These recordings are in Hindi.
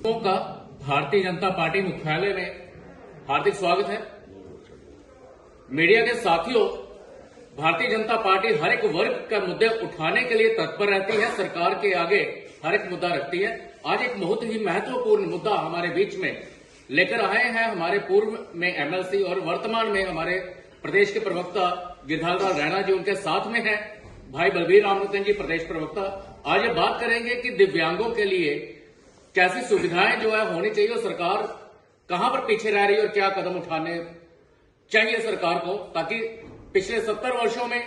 का भारतीय जनता पार्टी मुख्यालय में हार्दिक स्वागत है। मीडिया के साथियों, भारतीय जनता पार्टी हर एक वर्ग का मुद्दे उठाने के लिए तत्पर रहती है, सरकार के आगे हर एक मुद्दा रखती है। आज एक बहुत ही महत्वपूर्ण मुद्दा हमारे बीच में लेकर आए हैं हमारे पूर्व में एमएलसी और वर्तमान में हमारे प्रदेश के प्रवक्ता गिरधारी लाल रैना जी, उनके साथ में है भाई बलबीर रामनुतन जी, प्रदेश प्रवक्ता। आज ये बात करेंगे कि दिव्यांगों के लिए कैसी सुविधाएं जो है होनी चाहिए और सरकार कहां पर पीछे रह रही है और क्या कदम उठाने चाहिए सरकार को, ताकि पिछले 70 वर्षों में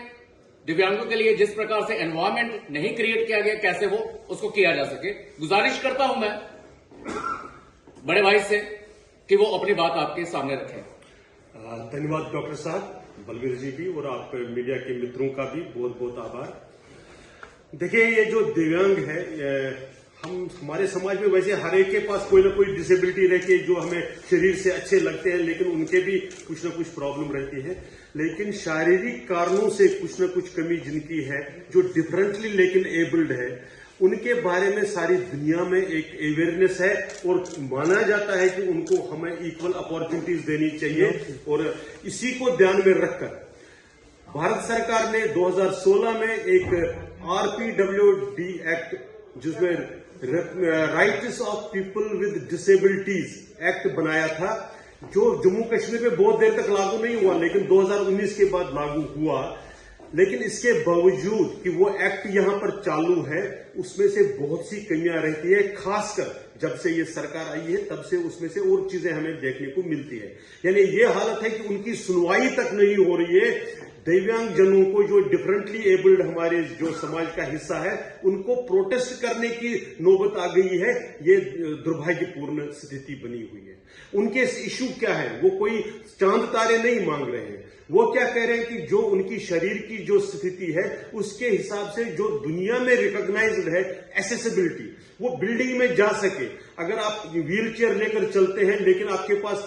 दिव्यांगों के लिए जिस प्रकार से एनवायरमेंट नहीं क्रिएट किया गया, कैसे वो उसको किया जा सके। गुजारिश करता हूं मैं बड़े भाई से कि वो अपनी बात आपके सामने रखें। धन्यवाद डॉक्टर साहब, बलबीर जी भी और आप मीडिया के मित्रों का भी बहुत बहुत आभार। देखिए, ये जो दिव्यांग है, हमारे समाज में वैसे हर एक के पास कोई ना कोई डिसेबिलिटी रहती है जो हमें शरीर से अच्छे लगते हैं, लेकिन उनके भी कुछ ना कुछ प्रॉब्लम रहती है। लेकिन शारीरिक कारणों से कुछ ना कुछ कमी जिनकी है, जो डिफरेंटली लेकिन एबल्ड है, उनके बारे में सारी दुनिया में एक अवेयरनेस है और माना जाता है कि उनको हमें इक्वल अपॉर्चुनिटीज देनी चाहिए। और इसी को ध्यान में रखकर भारत सरकार ने 2016 में एक RPWD एक्ट, जिसमें rights of people with disabilities act बनाया था, जो जम्मू कश्मीर में बहुत देर तक लागू नहीं हुआ, लेकिन 2019 के बाद लागू हुआ। लेकिन इसके बावजूद कि वो एक्ट यहां पर चालू है, उसमें से बहुत सी कमियां रहती है। खासकर जब से ये सरकार आई है तब से उसमें से और चीजें हमें देखने को मिलती है। यानी ये हालत है कि उनकी सुनवाई तक नहीं हो रही है। दिव्यांग जनों को, जो डिफरेंटली एबल्ड हमारे जो समाज का हिस्सा है, उनको प्रोटेस्ट करने की नौबत आ गई है। ये दुर्भाग्यपूर्ण स्थिति बनी हुई है। उनके इश्यू क्या है? वो कोई चांद तारे नहीं मांग रहे हैं। वो क्या कह रहे हैं कि जो उनकी शरीर की जो स्थिति है, उसके हिसाब से जो दुनिया में रिकॉग्नाइज्ड है एक्सेसिबिलिटी, वो बिल्डिंग में जा सके। अगर आप व्हील चेयर लेकर चलते हैं लेकिन आपके पास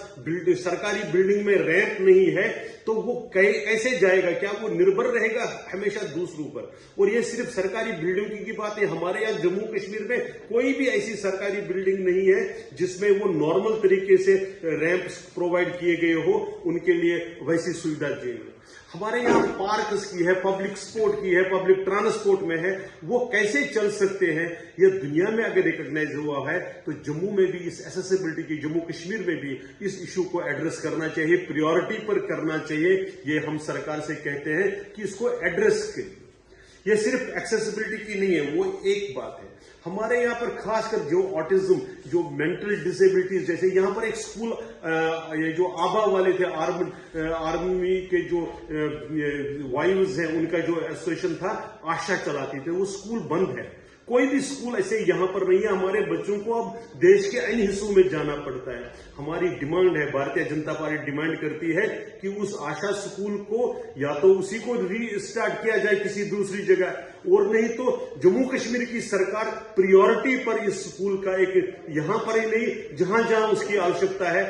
सरकारी बिल्डिंग में रैंप नहीं है, तो वो कैसे जाएगा? क्या वो निर्भर रहेगा हमेशा दूसरों पर? और ये सिर्फ सरकारी बिल्डिंग की बात है। हमारे यहाँ जम्मू कश्मीर में कोई भी ऐसी सरकारी बिल्डिंग नहीं है जिसमें वो नॉर्मल तरीके से रैंप प्रोवाइड किए गए हो, उनके लिए वैसी सुविधा चाहिए। हमारे यहाँ पार्क्स की है, पब्लिक स्पोर्ट की है, पब्लिक ट्रांसपोर्ट में है, वो कैसे चल सकते हैं? ये दुनिया में अगर रिकॉग्नाइज हुआ है तो जम्मू में भी इस एक्सेसिबिलिटी की, जम्मू कश्मीर में भी इस इशू को एड्रेस करना चाहिए, प्रायोरिटी पर करना चाहिए। ये हम सरकार से कहते हैं कि इसको एड्रेस करें। ये सिर्फ एक्सेसिबिलिटी की नहीं है, वो एक बात है। हमारे यहाँ पर खासकर जो ऑटिज्म, जो मेंटल डिसेबिलिटीज, जैसे यहाँ पर एक स्कूल, ये जो आबा वाले थे, आर्मी के जो वाइव्स हैं, उनका जो एसोसिएशन था, आशा चलाती थे, वो स्कूल बंद है। कोई भी स्कूल ऐसे यहां पर नहीं है। हमारे बच्चों को अब देश के अन्य हिस्सों में जाना पड़ता है। हमारी डिमांड है, भारतीय जनता पार्टी डिमांड करती है कि उस आशा स्कूल को या तो उसी को रीस्टार्ट किया जाए किसी दूसरी जगह, और नहीं तो जम्मू कश्मीर की सरकार प्रायोरिटी पर इस स्कूल का एक, यहां पर ही नहीं, जहां जहां उसकी आवश्यकता है,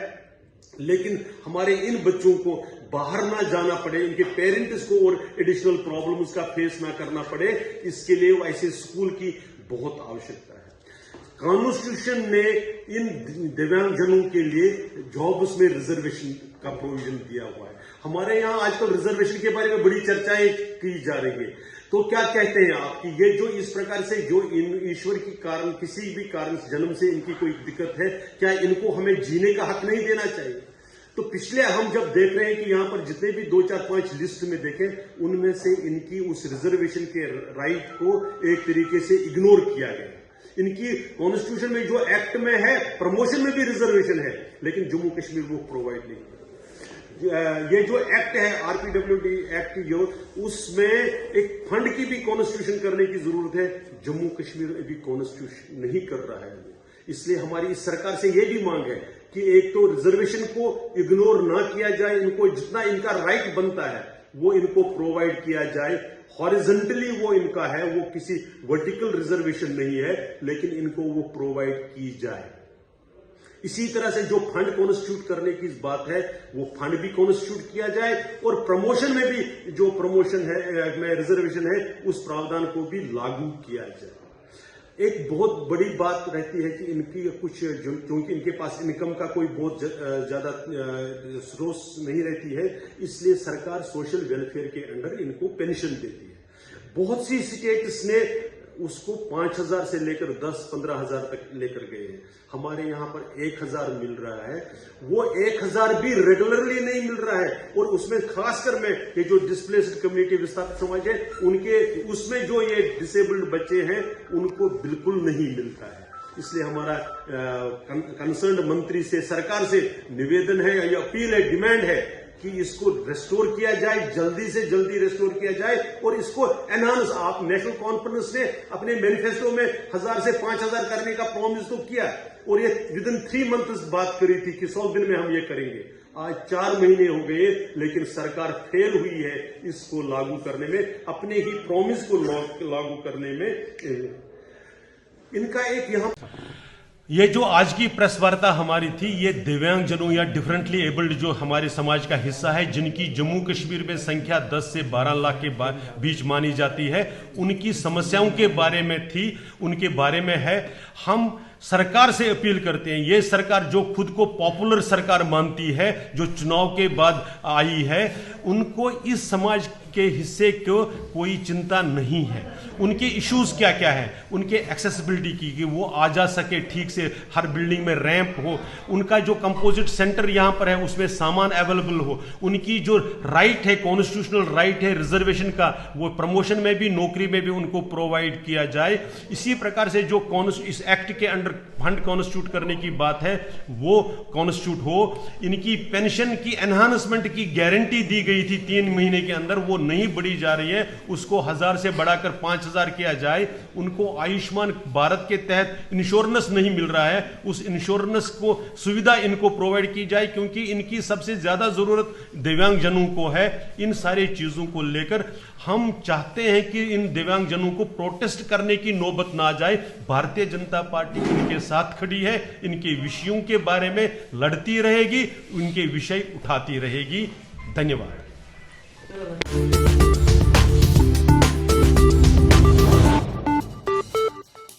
लेकिन हमारे इन बच्चों को बाहर ना जाना पड़े, इनके पेरेंट्स को और एडिशनल प्रॉब्लम्स का फेस ना करना पड़े, इसके लिए ऐसे स्कूल की बहुत आवश्यकता है। कॉन्स्टिट्यूशन ने इन दिव्यांगजनों के लिए जॉब्स में रिजर्वेशन का प्रोविजन दिया हुआ है। हमारे यहाँ आजकल रिजर्वेशन के बारे में बड़ी चर्चाएं की जा रही है। तो क्या कहते हैं आप कि ये जो इस प्रकार से जो ईश्वर की कारण, किसी भी कारण जन्म से इनकी कोई दिक्कत है, क्या इनको हमें जीने का हक नहीं देना चाहिए? तो पिछले हम जब देख रहे हैं कि यहां पर जितने भी 2, 4, 5 लिस्ट में देखें, उनमें से इनकी उस रिजर्वेशन के राइट को एक तरीके से इग्नोर किया गया। इनकी कॉन्स्टिट्यूशन में जो एक्ट में है, प्रमोशन में भी रिजर्वेशन है, लेकिन जम्मू कश्मीर वो प्रोवाइड नहीं करता। ये जो एक्ट है, RPWD एक्ट, जो उसमें एक फंड की भी कॉन्स्टिट्यूशन करने की जरूरत है। जम्मू कश्मीर अभी कॉन्स्टिट्यूशन नहीं कर रहा है। इसलिए हमारी इस सरकार से ये भी मांग है कि एक तो रिजर्वेशन को इग्नोर ना किया जाए, इनको जितना इनका राइट बनता है वो इनको प्रोवाइड किया जाए। हॉरिजॉन्टली वो इनका है, वो किसी वर्टिकल रिजर्वेशन नहीं है, लेकिन इनको वो प्रोवाइड की जाए। इसी तरह से जो फंड कॉन्स्टिट्यूट करने की बात है, वो फंड भी कॉन्स्टिट्यूट किया जाए, और प्रमोशन में भी जो प्रमोशन है में रिजर्वेशन है, उस प्रावधान को भी लागू किया जाए। एक बहुत बड़ी बात रहती है कि इनकी कुछ क्योंकि इनके पास इनकम का कोई बहुत ज्यादा स्रोत नहीं रहती है, इसलिए सरकार सोशल वेलफेयर के अंडर इनको पेंशन देती है। बहुत सी स्टेट्स ने उसको 5,000 से लेकर 10-15 हजार तक लेकर गए हैं। हमारे यहाँ पर 1,000 मिल रहा है। वो 1,000 भी रेगुलरली नहीं मिल रहा है, और उसमें खासकर में ये जो डिस्प्लेस्ड कम्युनिटी विस्थापित समाज है उनके उसमें जो ये डिसेबल्ड बच्चे हैं उनको बिल्कुल नहीं मिलता है। इसलिए हमारा कंसर्न मंत्री से, सरकार से निवेदन है, या अपील है, डिमांड है कि इसको रेस्टोर किया जाए, जल्दी से जल्दी रेस्टोर किया जाए, और इसको एनहांस। आप नेशनल कॉन्फ्रेंस ने अपने मैनिफेस्टो में 1,000 से 5,000 करने का प्रॉमिस तो किया, और ये विदिन 3 मंथ्स बात करी थी कि 100 दिन में हम ये करेंगे। आज 4 महीने हो गए, लेकिन सरकार फेल हुई है इसको लागू करने में, अपने ही प्रॉमिस को लागू करने में। इनका एक यहाँ ये जो आज की प्रेस वार्ता हमारी थी, ये दिव्यांगजनों या डिफरेंटली एबल्ड जो हमारे समाज का हिस्सा है, जिनकी जम्मू कश्मीर में संख्या 10 से 12 लाख के बीच मानी जाती है, उनकी समस्याओं के बारे में थी, उनके बारे में है। हम सरकार से अपील करते हैं, ये सरकार जो खुद को पॉपुलर सरकार मानती है, जो चुनाव के बाद आई है, उनको इस समाज के हिस्से को कोई चिंता नहीं है। उनके इश्यूज क्या क्या है, उनके एक्सेसिबिलिटी की, कि वो आ जा सके ठीक से, हर बिल्डिंग में रैंप हो, उनका जो कंपोजिट सेंटर यहाँ पर है उसमें सामान अवेलेबल हो, उनकी जो राइट है, कॉन्स्टिट्यूशनल राइट है रिजर्वेशन का, वो प्रमोशन में भी, नौकरी में भी उनको प्रोवाइड किया जाए। इसी प्रकार से जो इस एक्ट के अंडर फंड कॉन्स्टिट्यूट करने की बात है वो कॉन्स्टिट्यूट हो। इनकी पेंशन की एनहांसमेंट की गारंटी दी गई थी 3 महीने के अंदर, वो नहीं बढ़ी जा रही है, उसको 1,000 से बढ़ाकर 5,000 किया जाए। उनको आयुष्मान भारत के तहत इंश्योरेंस नहीं मिल रहा है, उस इंश्योरेंस को सुविधा इनको प्रोवाइड की जाए, क्योंकि इनकी सबसे ज्यादा जरूरत दिव्यांगजनों को है। इन सारी चीजों को लेकर हम चाहते हैं कि इन दिव्यांगजनों को प्रोटेस्ट करने की नौबत ना जाए। भारतीय जनता पार्टी इनके साथ खड़ी है, इनके विषयों के बारे में लड़ती रहेगी, उनके विषय उठाती रहेगी। धन्यवाद।